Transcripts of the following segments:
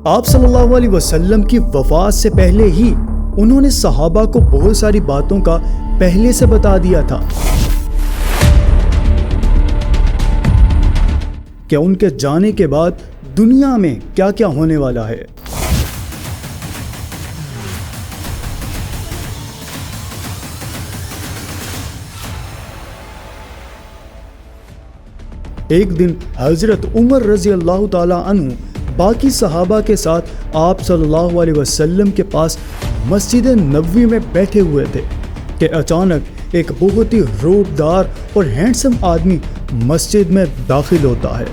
آپ صلی اللہ علیہ وسلم کی وفات سے پہلے ہی انہوں نے صحابہ کو بہت ساری باتوں کا پہلے سے بتا دیا تھا کہ ان کے جانے کے بعد دنیا میں کیا کیا ہونے والا ہے۔ ایک دن حضرت عمر رضی اللہ تعالی عنہ باقی صحابہ کے ساتھ آپ صلی اللہ علیہ وسلم کے پاس مسجد نبوی میں بیٹھے ہوئے تھے کہ اچانک ایک بہت ہی روبدار اور ہینڈسم آدمی مسجد میں داخل ہوتا ہے۔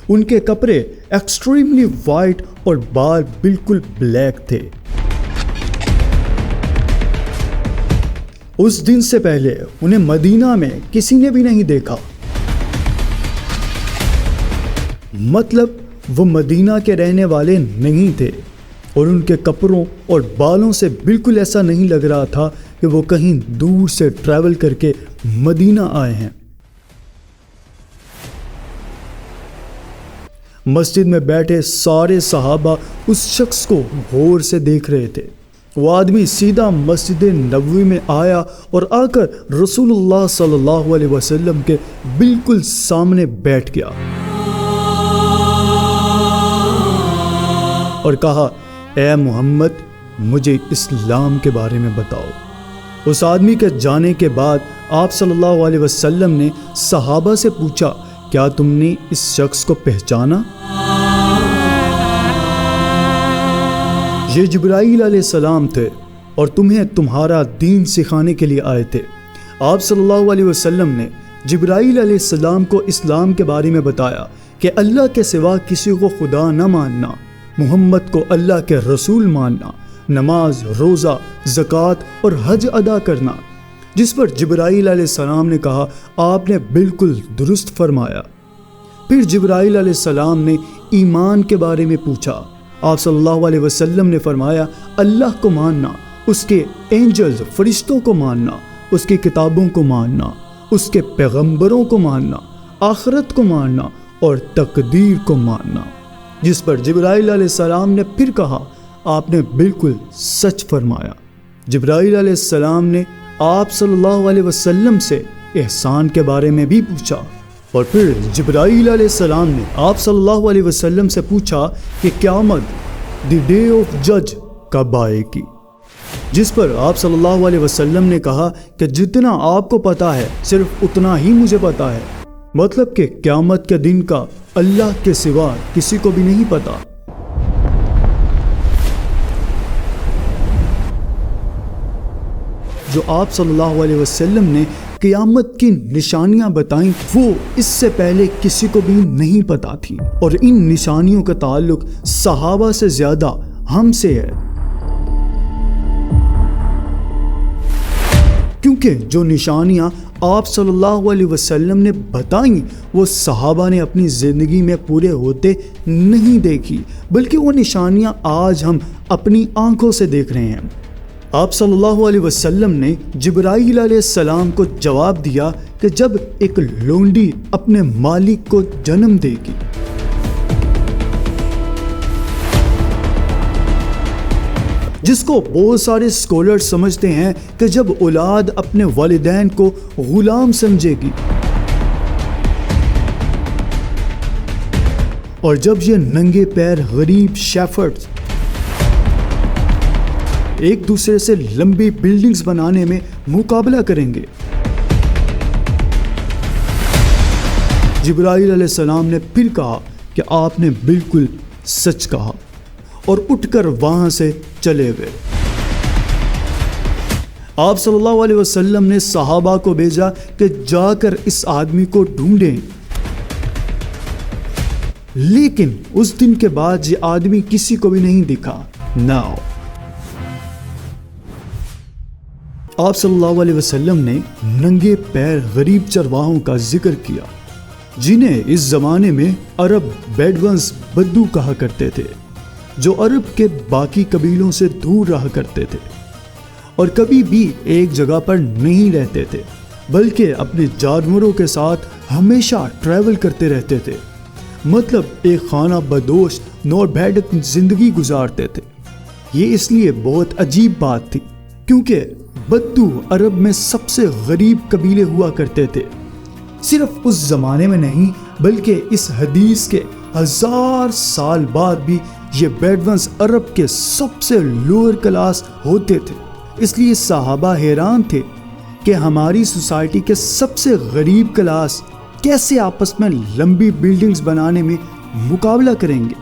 ان کے کپڑے ایکسٹریملی وائٹ اور بال بالکل بلیک تھے۔ اس دن سے پہلے انہیں مدینہ میں کسی نے بھی نہیں دیکھا، مطلب وہ مدینہ کے رہنے والے نہیں تھے، اور ان کے کپڑوں اور بالوں سے بالکل ایسا نہیں لگ رہا تھا کہ وہ کہیں دور سے ٹریول کر کے مدینہ آئے ہیں۔ مسجد میں بیٹھے سارے صحابہ اس شخص کو غور سے دیکھ رہے تھے۔ وہ آدمی سیدھا مسجد نبوی میں آیا اور آ کر رسول اللہ صلی اللہ علیہ وسلم کے بالکل سامنے بیٹھ گیا اور کہا، اے محمد، مجھے اسلام کے بارے میں بتاؤ۔ اس آدمی کے جانے کے بعد آپ صلی اللہ علیہ وسلم نے صحابہ سے پوچھا، کیا تم نے اس شخص کو پہچانا؟ یہ جبرائیل علیہ السلام تھے اور تمہیں تمہارا دین سکھانے کے لیے آئے تھے۔ آپ صلی اللہ علیہ وسلم نے جبرائیل علیہ السلام کو اسلام کے بارے میں بتایا کہ اللہ کے سوا کسی کو خدا نہ ماننا، محمد کو اللہ کے رسول ماننا، نماز، روزہ، زکوٰۃ اور حج ادا کرنا، جس پر جبرائیل علیہ السلام نے کہا، آپ نے بالکل درست فرمایا۔ پھر جبرائیل علیہ السلام نے ایمان کے بارے میں پوچھا۔ آپ صلی اللہ علیہ وسلم نے فرمایا، اللہ کو ماننا، اس کے اینجلز، فرشتوں کو ماننا، اس کی کتابوں کو ماننا، اس کے پیغمبروں کو ماننا، آخرت کو ماننا اور تقدیر کو ماننا، جس پر جبرائیل علیہ السلام نے پھر کہا، آپ نے بالکل سچ فرمایا۔ جبرائیل علیہ السلام نے آپ صلی اللہ علیہ وسلم سے احسان کے بارے میں بھی پوچھا، اور پھر جبرائیل علیہ السلام نے آپ صلی اللہ علیہ وسلم سے پوچھا کہ قیامت، دی ڈے آف جج، کب آئے گی، جس پر آپ صلی اللہ علیہ وسلم نے کہا کہ جتنا آپ کو پتا ہے صرف اتنا ہی مجھے پتا ہے، مطلب کہ قیامت کے دن کا اللہ کے سوا کسی کو بھی نہیں پتا۔ جو آپ صلی اللہ علیہ وسلم نے قیامت کی نشانیاں بتائیں وہ اس سے پہلے کسی کو بھی نہیں پتا تھی، اور ان نشانیوں کا تعلق صحابہ سے زیادہ ہم سے ہے، کیونکہ جو نشانیاں آپ صلی اللہ علیہ وسلم نے بتائیں وہ صحابہ نے اپنی زندگی میں پورے ہوتے نہیں دیکھی، بلکہ وہ نشانیاں آج ہم اپنی آنکھوں سے دیکھ رہے ہیں۔ آپ صلی اللہ علیہ وسلم نے جبرائیل علیہ السلام کو جواب دیا کہ جب ایک لونڈی اپنے مالک کو جنم دے گی، جس کو بہت سارے اسکالر سمجھتے ہیں کہ جب اولاد اپنے والدین کو غلام سمجھے گی، اور جب یہ ننگے پیر غریب شیفرڈز ایک دوسرے سے لمبی بلڈنگز بنانے میں مقابلہ کریں گے۔ جبرائیل علیہ السلام نے پھر کہا کہ آپ نے بالکل سچ کہا، اور اٹھ کر وہاں سے چلے گئے۔ آپ صلی اللہ علیہ وسلم نے صحابہ کو بھیجا کہ جا کر اس آدمی کو ڈھونڈیں، لیکن اس دن کے بعد یہ آدمی کسی کو بھی نہیں دکھا۔ ناؤ آپ صلی اللہ علیہ وسلم نے ننگے پیر غریب چرواہوں کا ذکر کیا، جنہیں اس زمانے میں عرب بیڈونز بدو کہا کرتے تھے، جو عرب کے باقی قبیلوں سے دور رہا کرتے تھے اور کبھی بھی ایک جگہ پر نہیں رہتے تھے، بلکہ اپنے جانوروں کے ساتھ ہمیشہ ٹریول کرتے رہتے تھے، مطلب ایک خانہ بدوش نومیڈک زندگی گزارتے تھے۔ یہ اس لیے بہت عجیب بات تھی کیونکہ بدو عرب میں سب سے غریب قبیلے ہوا کرتے تھے۔ صرف اس زمانے میں نہیں بلکہ اس حدیث کے 1000 سال بعد بھی یہ بیڈونز عرب کے سب سے لوئر کلاس ہوتے تھے۔ اس لیے صحابہ حیران تھے کہ ہماری سوسائٹی کے سب سے غریب کلاس کیسے آپس میں لمبی بلڈنگز بنانے میں مقابلہ کریں گے۔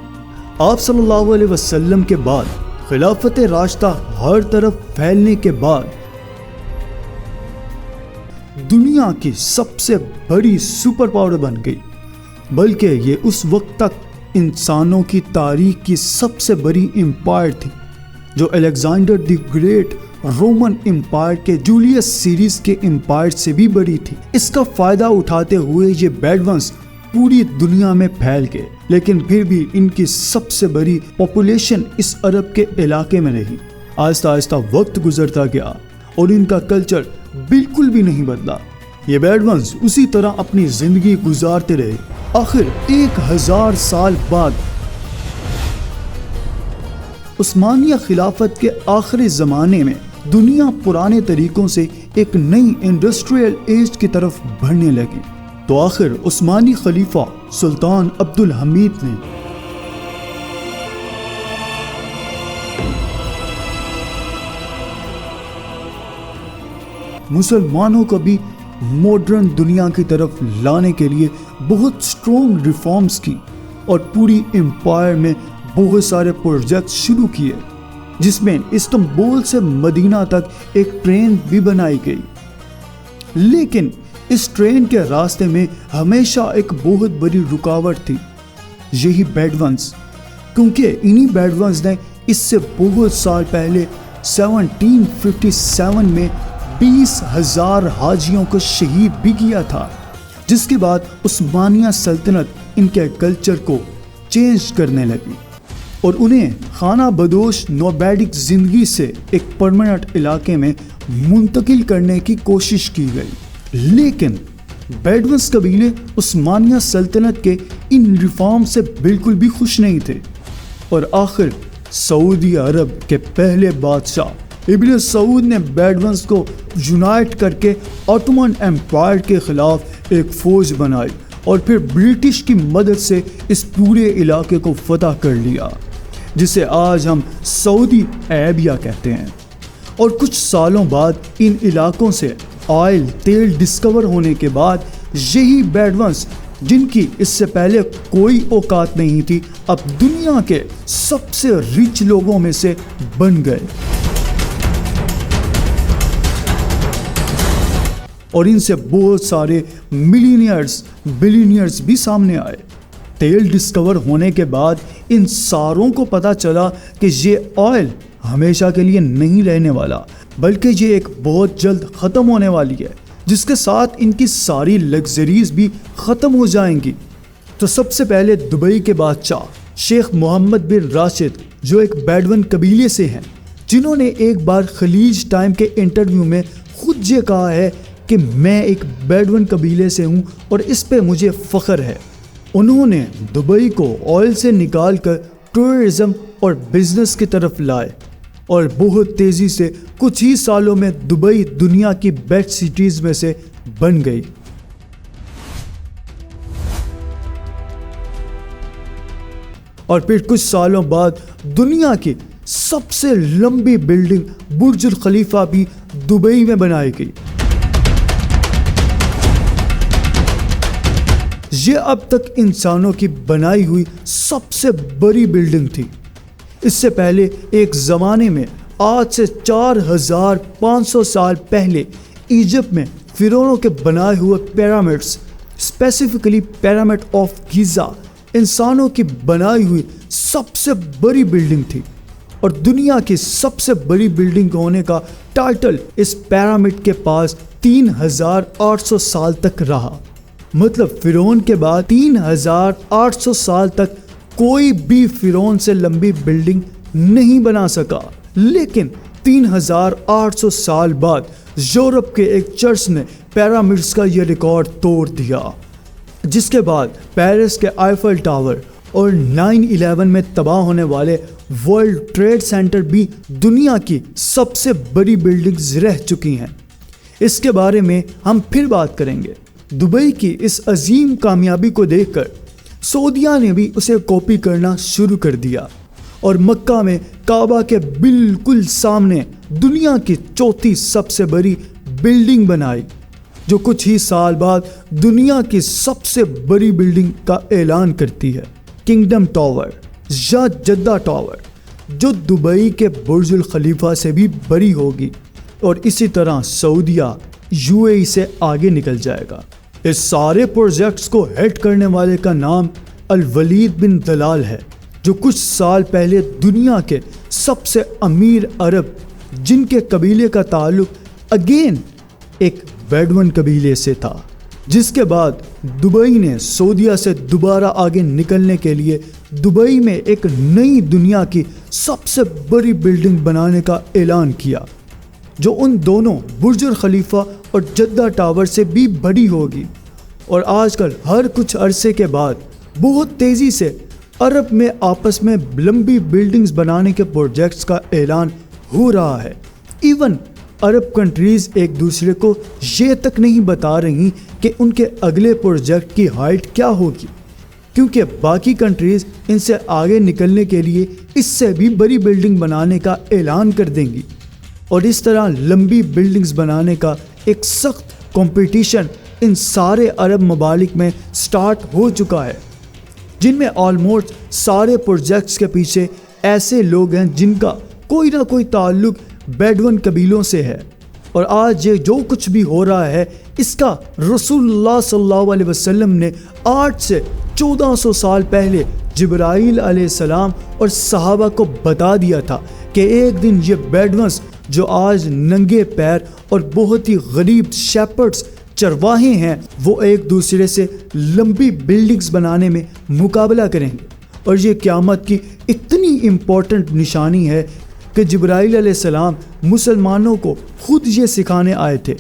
آپ صلی اللہ علیہ وسلم کے بعد خلافت راشدہ ہر طرف پھیلنے کے بعد دنیا کی سب سے بڑی سپر پاور بن گئی، بلکہ یہ اس وقت تک انسانوں کی تاریخ کی سب سے بڑی امپائر تھی، جو Alexander the Great Roman empire کے جولیس سیریز کے امپائر سے بھی بڑی تھی۔ اس کا فائدہ اٹھاتے ہوئے یہ بیڈونز پوری دنیا میں پھیل گئے، لیکن پھر بھی ان کی سب سے بڑی پاپولیشن اس عرب کے علاقے میں رہی۔ آہستہ آہستہ وقت گزرتا گیا اور ان کا کلچر بالکل بھی نہیں بدلا۔ یہ بیڈونز اسی طرح اپنی زندگی گزارتے رہے۔ آخر 1000 سال بعد عثمانیہ خلافت کے آخری زمانے میں دنیا پرانے طریقوں سے ایک نئی انڈسٹریل ایج کی طرف بڑھنے لگی، تو آخر عثمانی خلیفہ سلطان عبد الحمید نے مسلمانوں کو بھی ماڈرن دنیا کی طرف لانے کے لیے بہت سٹرونگ ریفارمز کی اور پوری امپائر میں بہت سارے پروجیکٹس شروع کیے، جس میں استنبول سے مدینہ تک ایک ٹرین بھی بنائی گئی۔ لیکن اس ٹرین کے راستے میں ہمیشہ ایک بہت بڑی رکاوٹ تھی، یہی بیڈونز، کیونکہ انہی بیڈونز نے اس سے بہت سال پہلے 1757 میں 20,000 حاجیوں کو شہید بھی کیا تھا، جس کے بعد عثمانیہ سلطنت ان کے کلچر کو چینج کرنے لگی اور انہیں خانہ بدوش نومیڈک زندگی سے ایک پرماننٹ علاقے میں منتقل کرنے کی کوشش کی گئی۔ لیکن بیڈونز قبیلے عثمانیہ سلطنت کے ان ریفارم سے بالکل بھی خوش نہیں تھے، اور آخر سعودی عرب کے پہلے بادشاہ ابن سعود نے بیڈونز کو یونائٹ کر کے آٹومن ایمپائر کے خلاف ایک فوج بنائی اور پھر برٹش کی مدد سے اس پورے علاقے کو فتح کر لیا، جسے آج ہم سعودی عربیہ کہتے ہیں۔ اور کچھ سالوں بعد ان علاقوں سے آئل تیل ڈسکور ہونے کے بعد یہی بیڈونز، جن کی اس سے پہلے کوئی اوقات نہیں تھی، اب دنیا کے سب سے ریچ لوگوں میں سے بن گئے، اور ان سے بہت سارے ملینئرز بلینئرز بھی سامنے آئے۔ تیل ڈسکور ہونے کے بعد ان ساروں کو پتا چلا کہ یہ آئل ہمیشہ کے لیے نہیں رہنے والا، بلکہ یہ ایک بہت جلد ختم ہونے والی ہے، جس کے ساتھ ان کی ساری لگژریز بھی ختم ہو جائیں گی۔ تو سب سے پہلے دبئی کے بادشاہ شیخ محمد بن راشد، جو ایک بیڈون قبیلے سے ہیں، جنہوں نے ایک بار خلیج ٹائم کے انٹرویو میں خود یہ کہا ہے کہ میں ایک بیڈون قبیلے سے ہوں اور اس پہ مجھے فخر ہے۔ انہوں نے دبئی کو آئل سے نکال کر ٹورزم اور بزنس کی طرف لائے، اور بہت تیزی سے کچھ ہی سالوں میں دبئی دنیا کی بیسٹ سٹیز میں سے بن گئی۔ اور پھر کچھ سالوں بعد دنیا کی سب سے لمبی بلڈنگ برج الخلیفہ بھی دبئی میں بنائی گئی۔ یہ اب تک انسانوں کی بنائی ہوئی سب سے بڑی بلڈنگ تھی۔ اس سے پہلے ایک زمانے میں، آج سے 4500 سال پہلے، ایجپٹ میں فرعونوں کے بنائے ہوئے پیرامڈز، اسپیسیفکلی پیرامڈ آف گیزا، انسانوں کی بنائی ہوئی سب سے بڑی بلڈنگ تھی، اور دنیا کی سب سے بڑی بلڈنگ ہونے کا ٹائٹل اس پیرامڈ کے پاس 3800 سال تک رہا۔ مطلب فرعون کے بعد 3800 سال تک کوئی بھی فرعون سے لمبی بلڈنگ نہیں بنا سکا۔ لیکن 3800 سال بعد یورپ کے ایک چرچ نے پیرامڈز کا یہ ریکارڈ توڑ دیا۔ جس کے بعد پیرس کے آئیفل ٹاور اور 9/11 میں تباہ ہونے والے ورلڈ ٹریڈ سینٹر بھی دنیا کی سب سے بڑی بلڈنگز رہ چکی ہیں۔ اس کے بارے میں ہم پھر بات کریں گے۔ دبئی کی اس عظیم کامیابی کو دیکھ کر سعودیہ نے بھی اسے کاپی کرنا شروع کر دیا اور مکہ میں کعبہ کے بالکل سامنے دنیا کی چوتھی سب سے بڑی بلڈنگ بنائی، جو کچھ ہی سال بعد دنیا کی سب سے بڑی بلڈنگ کا اعلان کرتی ہے، کنگڈم ٹاور یا جدہ ٹاور، جو دبئی کے برج الخلیفہ سے بھی بڑی ہوگی، اور اسی طرح سعودیہ UAE سے آگے نکل جائے گا۔ اس سارے پروجیکٹس کو ہیڈ کرنے والے کا نام الولید بن طلال ہے، جو کچھ سال پہلے دنیا کے سب سے امیر عرب، جن کے قبیلے کا تعلق اگین ایک بیڈون قبیلے سے تھا، جس کے بعد دبئی نے سعودیہ سے دوبارہ آگے نکلنے کے لیے دبئی میں ایک نئی دنیا کی سب سے بڑی بلڈنگ بنانے کا اعلان کیا، جو ان دونوں برج الخلیفہ اور جدہ ٹاور سے بھی بڑی ہوگی۔ اور آج کل ہر کچھ عرصے کے بعد بہت تیزی سے عرب میں آپس میں لمبی بلڈنگز بنانے کے پروجیکٹس کا اعلان ہو رہا ہے۔ ایون عرب کنٹریز ایک دوسرے کو یہ تک نہیں بتا رہی کہ ان کے اگلے پروجیکٹ کی ہائٹ کیا ہوگی، کیونکہ باقی کنٹریز ان سے آگے نکلنے کے لیے اس سے بھی بڑی بلڈنگ بنانے کا اعلان کر دیں گی، اور اس طرح لمبی بلڈنگز بنانے کا ایک سخت کمپٹیشن ان سارے عرب ممالک میں سٹارٹ ہو چکا ہے، جن میں آلموسٹ سارے پروجیکٹس کے پیچھے ایسے لوگ ہیں جن کا کوئی نہ کوئی تعلق بیڈون قبیلوں سے ہے۔ اور آج یہ جو کچھ بھی ہو رہا ہے، اس کا رسول اللہ صلی اللہ علیہ وسلم نے 8 سے 1400 سال پہلے جبرائیل علیہ السلام اور صحابہ کو بتا دیا تھا کہ ایک دن یہ بیڈونز، جو آج ننگے پیر اور بہت ہی غریب شیپرڈز چرواہے ہیں، وہ ایک دوسرے سے لمبی بلڈنگز بنانے میں مقابلہ کریں گے۔ اور یہ قیامت کی اتنی امپورٹنٹ نشانی ہے کہ جبرائیل علیہ السلام مسلمانوں کو خود یہ سکھانے آئے تھے۔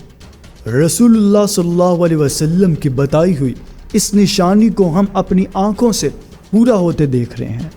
رسول اللہ صلی اللہ علیہ وسلم کی بتائی ہوئی اس نشانی کو ہم اپنی آنکھوں سے پورا ہوتے دیکھ رہے ہیں۔